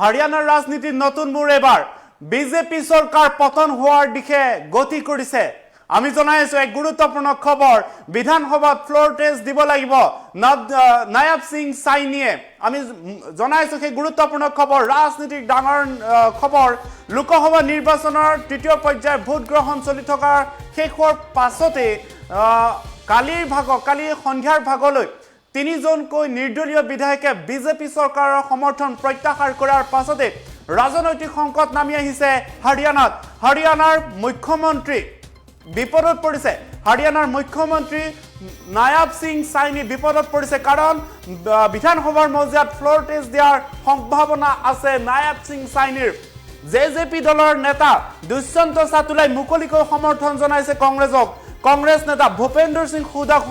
হাৰিয়ানাৰ ৰাজনীতিত নতুন মূৰ এবাৰ বিজেপি চৰকাৰ পতন হোৱাৰ দিশে গতি কৰিছে। আমি জনাই আছো এক গুৰুত্বপূৰ্ণ খবৰ, বিধানসভাত ফ্লোৰ টেষ্ট দিব লাগিব নায়াব সিং সাইনিয়ে। আমি জনাই আছো সেই গুৰুত্বপূৰ্ণ খবৰ, ৰাজনীতিক ডাঙৰ খবৰ। লোকসভা নিৰ্বাচনৰ তৃতীয় পৰ্যায়ৰ ভোট গ্ৰহণ চলি থকাৰ শেষৰ পাছতে কালি সন্ধিয়াৰ ভাগলৈ তিনিজনকৈ নিৰ্দলীয় বিধায়কে বিজেপি চৰকাৰৰ সমৰ্থন প্ৰত্যাহাৰ কৰাৰ পাছতে ৰাজনৈতিক সংকট নামি আহিছে হাৰিয়ানাত। হাৰিয়ানাৰ মুখ্যমন্ত্ৰী বিপদত পৰিছে। হাৰিয়ানাৰ মুখ্যমন্ত্ৰী নায়াব সিং সাইনি বিপদত পৰিছে, কাৰণ বিধানসভাৰ মজিয়াত ফ্লোৰ টেষ্ট দিয়াৰ সম্ভাৱনা আছে নায়াব সিং সাইনিৰ। জেজেপি দলৰ নেতা দুষ্যন্ত চাতুলাই মুকলিকৈ সমৰ্থন জনাইছে কংগ্ৰেছক। কংগ্ৰেছ নেতা ভূপেন্দ্ৰ সিং হুদাক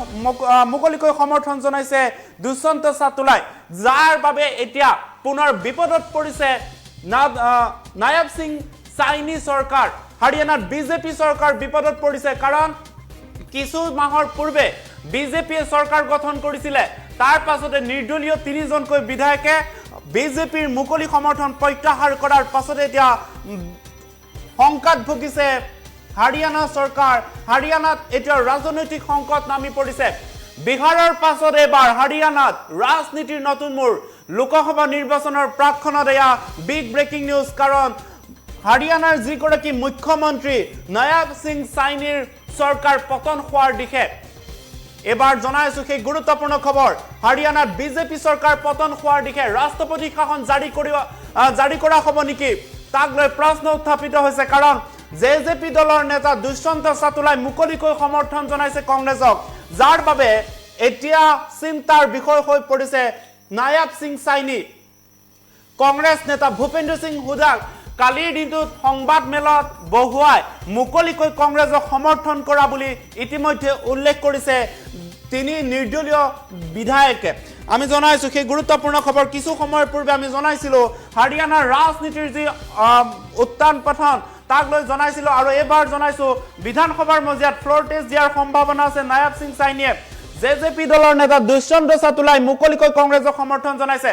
মুকলিকৈ সমৰ্থন জনাইছে দুষ্যন্ত চাতুলাই, যাৰ বাবে এতিয়া পুনৰ বিপদত পৰিছে নায়াব সিং সাইনি চৰকাৰ। হাৰিয়ানাত বিজেপি চৰকাৰ বিপদত পৰিছে, কাৰণ কিছু মাহৰ পূৰ্বে বিজেপিয়ে চৰকাৰ গঠন কৰিছিলে। তাৰ পাছতে নিৰ্দলীয় তিনিজনকৈ বিধায়কে বিজেপিৰ মুকলি সমৰ্থন প্ৰত্যাহাৰ কৰাৰ পাছতে এতিয়া শংকাত ভুগিছে হাৰিয়ানা চৰকাৰ। হাৰিয়ানাত এতিয়া ৰাজনৈতিক সংকট নামি পৰিছে। বিহাৰৰ পাছত এবাৰ হাৰিয়ানাত ৰাজনীতিৰ নতুন মূৰ। লোকসভা নিৰ্বাচনৰ প্ৰাকক্ষণত এয়া বিগ ব্ৰেকিং নিউজ, কাৰণ হাৰিয়ানাৰ যিগৰাকী মুখ্যমন্ত্ৰী নায়াব সিং সাইনিৰ চৰকাৰ পতন হোৱাৰ দিশে এবাৰ জনাইছো সেই গুৰুত্বপূৰ্ণ খবৰ। হাৰিয়ানাত বিজেপি চৰকাৰ পতন হোৱাৰ দিশে ৰাষ্ট্ৰপতি শাসন জাৰি কৰা হ'ব নেকি, তাক লৈ প্ৰশ্ন উত্থাপিত হৈছে, কাৰণ জেজেপি দলৰ নেতা দুষ্যন্ত চাতুলাই মুকলিকৈ সমৰ্থন জনাইছে কংগ্ৰেছক, যাৰ বাবে এতিয়া চিন্তাৰ বিষয় হৈ পৰিছে নায়াব সিং সাইনি। কংগ্ৰেছ নেতা ভূপেন্দ্ৰ সিং হুদাক কালিৰ দিনটোত সংবাদ মেলত বহুৱাই মুকলিকৈ কংগ্ৰেছক সমৰ্থন কৰা বুলি ইতিমধ্যে উল্লেখ কৰিছে তিনি নিৰ্দলীয় বিধায়কে। আমি জনাইছো সেই গুৰুত্বপূৰ্ণ খবৰ। কিছু সময়ৰ পূৰ্বে আমি জনাইছিলো হাৰিয়ানাৰ ৰাজনীতিৰ যি উত্থান পতন তাক লৈ জনাইছিলো, আৰু এবাৰ জনাইছো বিধানসভাৰ মজিয়াত ফ্লোৰ টেষ্ট দিয়াৰ সম্ভাৱনা আছে নায়াব সিং সাইনিয়ে। জেজেপি দলৰ নেতা দুষ্যন্ত চাতুলাই মুকলিকৈ কংগ্ৰেছক সমৰ্থন জনাইছে।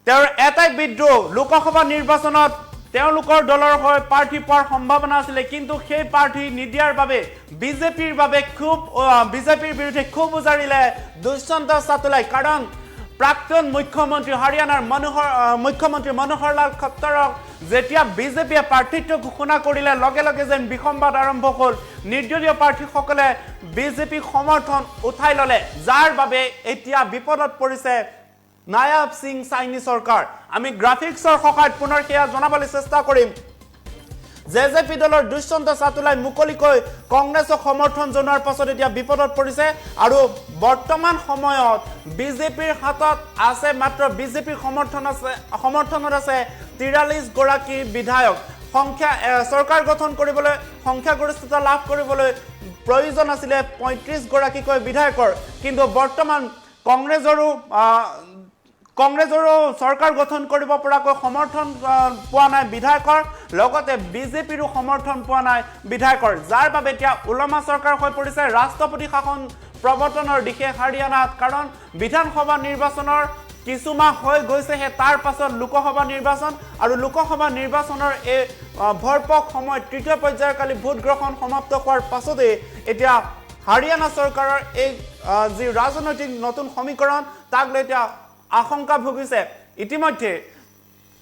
তেওঁৰ এটাই বিদ্ৰোহ, লোকসভা নিৰ্বাচনত তেওঁলোকৰ দলৰ হৈ প্ৰাৰ্থী পোৱাৰ সম্ভাৱনা আছিলে, কিন্তু সেই প্ৰাৰ্থী নিদিয়াৰ বাবে বিজেপিৰ বিৰুদ্ধে ক্ষোভ উজাৰিলে দুষ্যন্ত চাতুলাই, কাৰণ প্ৰাক্তন মুখ্যমন্ত্ৰী হাৰিয়ানাৰ মুখ্যমন্ত্ৰী মনোহৰ লাল খট্টৰক যেতিয়া বিজেপিয়ে প্ৰাৰ্থিত্ব ঘোষণা কৰিলে, লগে লগে যেন বিসম্বাদ আৰম্ভ হ'ল। নিৰ্দলীয় প্ৰাৰ্থীসকলে বিজেপিক সমৰ্থন উঠাই ল'লে, যাৰ বাবে এতিয়া বিপদত পৰিছে নায়াব সিং সাইনি চৰকাৰ। আমি গ্ৰাফিক্সৰ সহায়ত পুনৰ সেয়া জনাবলৈ চেষ্টা কৰিম। জেজেপি দলৰ দুষ্যন্ত চাতুলাই মুকলিকৈ কংগ্ৰেছক সমৰ্থন জনোৱাৰ পাছত এতিয়া বিপদত পৰিছে, আৰু বৰ্তমান সময়ত বিজেপিৰ হাতত আছে মাত্ৰ বিজেপিৰ সমৰ্থনত আছে 43 গৰাকী বিধায়ক। চৰকাৰ গঠন কৰিবলৈ সংখ্যাগৰিষ্ঠতা লাভ কৰিবলৈ প্ৰয়োজন আছিলে 35 গৰাকীকৈ বিধায়কৰ, কিন্তু বৰ্তমান কংগ্ৰেছৰো চৰকাৰ গঠন কৰিব পৰাকৈ সমৰ্থন পোৱা নাই বিধায়কৰ, লগতে বিজেপিৰো সমৰ্থন পোৱা নাই বিধায়কৰ, যাৰ বাবে এতিয়া ওলমা চৰকাৰ হৈ পৰিছে ৰাষ্ট্ৰপতি শাসন প্ৰৱৰ্তনৰ দিশে হাৰিয়ানাত। কাৰণ বিধানসভা নিৰ্বাচনৰ কিছুমাহ হৈ গৈছেহে, তাৰ পাছত লোকসভা নিৰ্বাচন, আৰু লোকসভা নিৰ্বাচনৰ এই ভৰপক সময়ত তৃতীয় পৰ্যায়ৰ কালি ভোট গ্ৰহণ সমাপ্ত হোৱাৰ পাছতে এতিয়া হাৰিয়ানা চৰকাৰৰ এই যি ৰাজনৈতিক নতুন সমীকৰণ তাক লৈ এতিয়া আশংকা ভুগিছে। ইতিমধ্যে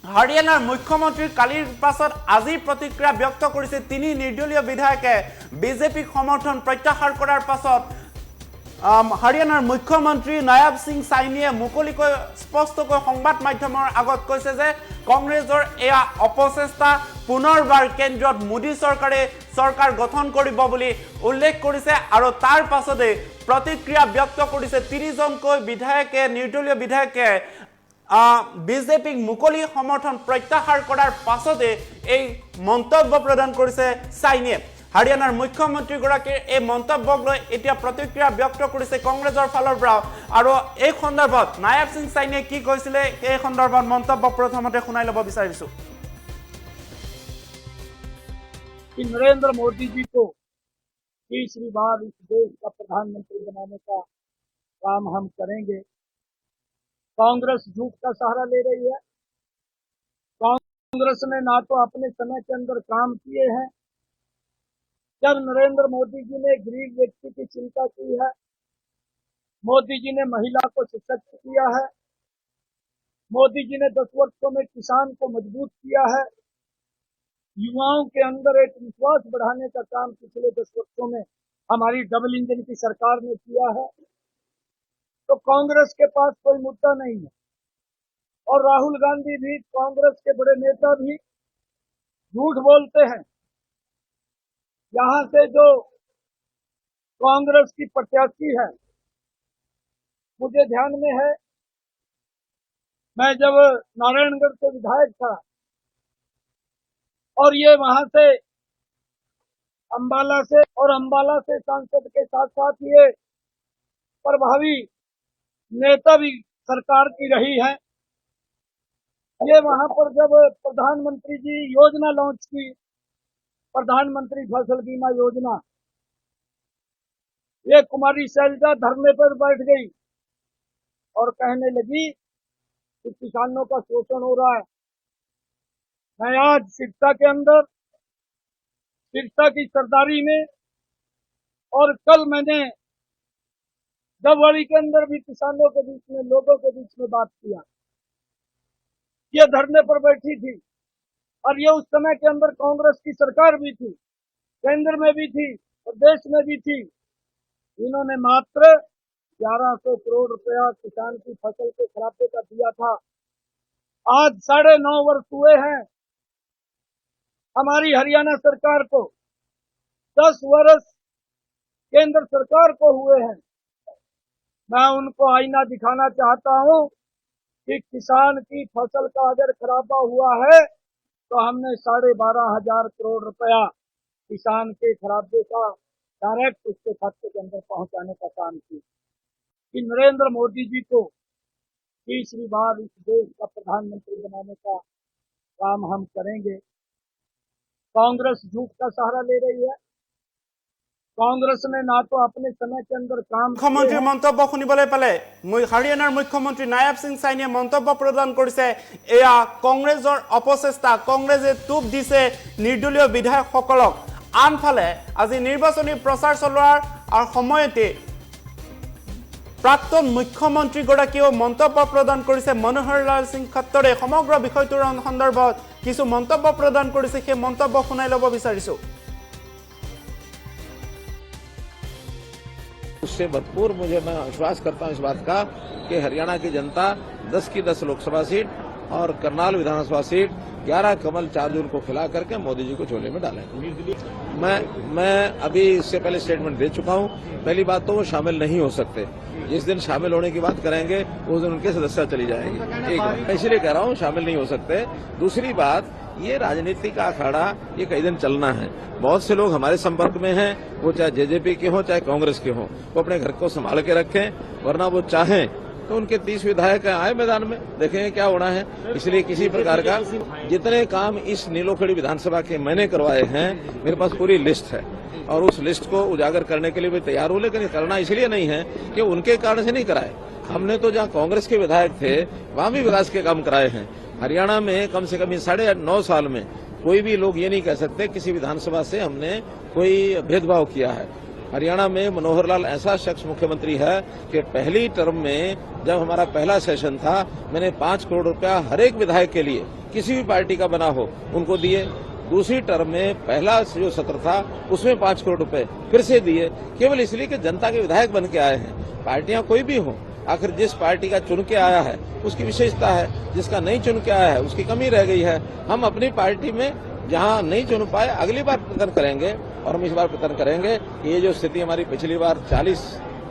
হাৰিয়ানাৰ মুখ্যমন্ত্ৰীৰ কালিৰ পাছত আজি প্ৰতিক্ৰিয়া ব্যক্ত কৰিছে তিনি নিৰ্দলীয় বিধায়কে। বিজেপিক সমৰ্থন প্ৰত্যাহাৰ কৰাৰ পাছত হাৰিয়ানাৰ মুখ্যমন্ত্ৰী নায়াব সিং সাইনিয়ে মুকলিকৈ স্পষ্টকৈ সংবাদ মাধ্যমৰ আগত কৈছে যে কংগ্ৰেছৰ এয়া অপচেষ্টা, পুনৰবাৰ কেন্দ্ৰত মোদী চৰকাৰে চৰকাৰ গঠন কৰিব বুলি উল্লেখ কৰিছে, আৰু তাৰ পাছতে প্ৰতিক্ৰিয়া ব্যক্ত কৰিছে তিনিজনকৈ বিধায়কে, নিৰ্দলীয় বিধায়কে বিজেপিক মুকলি সমৰ্থন প্ৰত্যাহাৰ কৰাৰ পাছতে এই মন্তব্য প্ৰদান কৰিছে সাইনিয়ে। হাৰিয়ানাৰ মুখ্যমন্ত্ৰীগৰাকীৰ এই মন্তব্যক লৈ এতিয়া প্ৰতিক্ৰিয়া ব্যক্ত কৰিছে কংগ্ৰেছৰ ফালৰ পৰা, আৰু এই সন্দৰ্ভত নায়াব সিং সাইনিয়ে কি কৈছিলে এই সন্দৰ্ভত মন্তব্য প্ৰথমতে শুনাই ল'ব বিচাৰিছো। नरेंद्र मोदी जी को तीसरी बार इस देश का प्रधानमंत्री बनाने का काम हम करेंगे। कांग्रेस झूठ का सहारा ले रही है, कांग्रेस ने ना तो अपने समय के अंदर काम किए हैं। जब नरेंद्र मोदी जी ने गरीब व्यक्ति की चिंता की है, मोदी जी ने महिला को सशक्त किया है, मोदी जी ने 10 वर्षों में किसान को मजबूत किया है, युवाओं के अंदर एक विश्वास बढ़ाने का काम पिछले 10 वर्षों में हमारी डबल इंजन की सरकार ने किया है, तो कांग्रेस के पास कोई मुद्दा नहीं है। और राहुल गांधी भी, कांग्रेस के बड़े नेता भी झूठ बोलते हैं। यहां से जो कांग्रेस की प्रत्याशी है, मुझे ध्यान में है, मैं जब नारायणगढ़ से विधायक था और ये वहां से अंबाला से सांसद के साथ साथ ये प्रभावी नेता भी सरकार की रही है। ये वहां पर जब प्रधानमंत्री जी योजना लॉन्च की, प्रधानमंत्री फसल बीमा योजना, ये कुमारी शैलजा धरने पर बैठ गई और कहने लगी कि किसानों का शोषण हो रहा है। मैं आज सिरसा के अंदर, सिरसा की सरदारी में, और कल मैंने डबवाड़ी के अंदर भी किसानों के बीच में, लोगों के बीच में बात किया। ये धरने पर बैठी थी और ये उस समय के अंदर कांग्रेस की सरकार भी थी, केंद्र में भी थी, प्रदेश में भी थी। इन्होंने मात्र 1100 करोड़ रुपया किसान की फसल के खराबे का दिया था। आज 9.5 वर्ष हुए हैं हमारी हरियाणा सरकार को, 10 वर्ष केंद्र सरकार को हुए हैं। मैं उनको आईना दिखाना चाहता हूं कि किसान की फसल का अगर खराबा हुआ है तो हमने 12,500 करोड़ रुपया किसान के खराबे का डायरेक्ट उसके खाते के अंदर पहुंचाने का काम किया। कि नरेंद्र मोदी जी को तीसरी बार इस देश का प्रधानमंत्री बनाने का काम हम करेंगे। कांग्रेस झूठ का सहारा ले रही है। कांग्रेस ने ना तो अपने समय के अंदर काम মুখ্যমন্ত্ৰীৰ মন্তব্য শুনিবলৈ পালে হাৰিয়ানাৰ মুখ্যমন্ত্ৰী নায়াব সিং চাইনিয়ে মন্তব্য প্ৰদান কৰিছে, এয়া কংগ্ৰেছৰ অপচেষ্টা, কংগ্ৰেছে টুপ দিছে নিৰ্দলীয় বিধায়কসকলক। আনফালে আজি নিৰ্বাচনী প্ৰচাৰ চলোৱাৰ সময়তে প্ৰাক্তন মুখ্যমন্ত্ৰীগৰাকীয়েও মন্তব্য প্ৰদান কৰিছে। মনোহৰ লাল সিং খট্টৰে সমগ্ৰ বিষয়টোৰ সন্দৰ্ভত কিছু মন্তব্য প্ৰদান কৰিছে, সেই মন্তব্য শুনাই ল'ব বিচাৰিছো। उससे भरपूर मुझे मैं विश्वास करता हूं इस बात का कि हरियाणा की जनता 10 की 10 लोकसभा सीट और करनाल विधानसभा सीट 11 कमल 4 जून को खिला करके मोदी जी को झोले में डालेंगे। मैं अभी इससे पहले स्टेटमेंट दे चुका हूं। पहली बात तो वो शामिल नहीं हो सकते। जिस दिन शामिल होने की बात करेंगे उस दिन उनके सदस्यता चली जाएगी। एक बात मैं इसलिए कह रहा हूं शामिल नहीं हो सकते। दूसरी बात, ये राजनीति का अखाड़ा ये कई दिन चलना है। बहुत से लोग हमारे संपर्क में हैं, वो चाहे जेजेपी के हों चाहे कांग्रेस के हों, वो अपने घर को संभाल के रखें, वरना वो चाहें तो उनके 30 विधायक आए मैदान में, देखेंगे क्या होना है। इसलिए किसी प्रकार का जितने काम इस नीलोखड़ी विधानसभा के मैंने करवाए हैं, मेरे पास पूरी लिस्ट है और उस लिस्ट को उजागर करने के लिए भी तैयार हूं। लेकिन करना इसलिए नहीं है कि उनके कारण से नहीं कराए। हमने तो जहां कांग्रेस के विधायक थे वहां भी विकास के काम कराए हैं। हरियाणा में कम से कम 9.5 साल में कोई भी लोग ये नहीं कह सकते किसी विधानसभा से हमने कोई भेदभाव किया है। हरियाणा में मनोहर लाल ऐसा शख्स मुख्यमंत्री है कि पहली टर्म में जब हमारा पहला सेशन था, मैंने 5 करोड़ रुपया हर एक विधायक के लिए, किसी भी पार्टी का बना हो, उनको दिए। दूसरी टर्म में पहला जो सत्र था उसमें 5 करोड़ रुपए फिर से दिए, केवल इसलिए कि जनता के विधायक बन के आए हैं। पार्टियां कोई भी हो, आखिर जिस पार्टी का चुन के आया है उसकी विशेषता है, जिसका नहीं चुन के आया है उसकी कमी रह गई है। हम अपनी पार्टी में जहां नहीं चुन पाए अगली बार प्रयत्न करेंगे और हम इस बार प्रयत्न करेंगे। ये जो स्थिति हमारी पिछली बार 40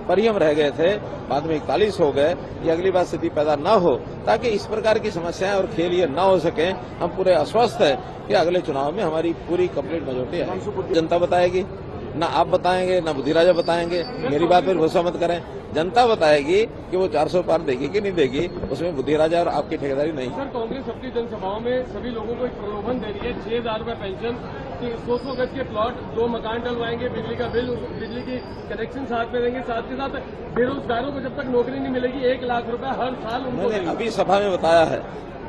पर ही हम रह गए थे, बाद में 41 हो गए, ये अगली बार स्थिति पैदा न हो, ताकि इस प्रकार की समस्याएं और खेल ये न हो सके। हम पूरे आश्वस्त है कि अगले चुनाव में हमारी पूरी कंप्लीट मेजोरिटी है। जनता बताएगी, ना आप बताएंगे ना बुद्धिराजा बताएंगे। मेरी बात पर भरोसा मत करें, जनता बताएगी कि वो 400 पार देगी कि नहीं देगी, उसमें बुद्धिराजा और आपकी ठेकेदारी नहीं। सर, कांग्रेस अपनी जनसभाओं में सभी लोगों को एक प्रलोभन दे रही है, 6,000 रुपए पेंशन, 200 गज के प्लॉट, 2 मकान डलवाएंगे, बिजली का बिल, बिजली की कनेक्शन साथ में देंगे, साथ के साथ बेरोजगारों को जब तक नौकरी नहीं मिलेगी 1 लाख रुपए हर साल उनको। मैंने अभी सभा में बताया है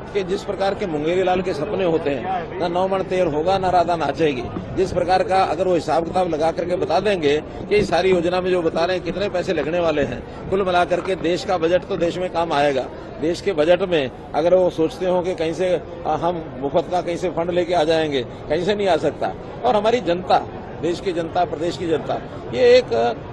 कि जिस प्रकार के मुंगेरी लाल के सपने होते हैं, ना 9 मन तेर होगा ना राधा नाचेगी, जिस प्रकार का अगर वो हिसाब किताब लगा करके बता देंगे कि इस सारी योजना में जो बता रहे हैं कितने पैसे लगने वाले हैं, कुल मिलाकर के देश का बजट तो देश में काम आएगा। देश के बजट में अगर वो सोचते हो कि कहीं से हम मुफ्त का कहीं से फंड लेके आ जाएंगे, कहीं से नहीं आ सकता। और हमारी जनता, देश की जनता, प्रदेश की जनता, ये एक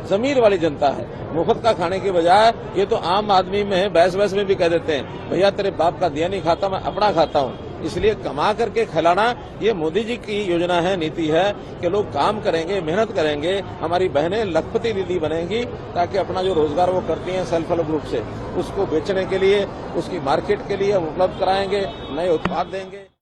जमीर वाली जनता है। मुफ्त का खाने के बजाय ये तो आम आदमी में है, बहस में भी कह देते हैं भैया तेरे बाप का दिया नहीं खाता, मैं अपना खाता हूँ। इसलिए कमा करके खिलाना ये मोदी जी की योजना है, नीति है कि लोग काम करेंगे, मेहनत करेंगे, हमारी बहनें लखपति दीदी बनेंगी, ताकि अपना जो रोजगार वो करती हैं सेल्फ हेल्प ग्रुप से, उसको बेचने के लिए, उसकी मार्केट के लिए उपलब्ध कराएंगे, नए उत्पाद देंगे।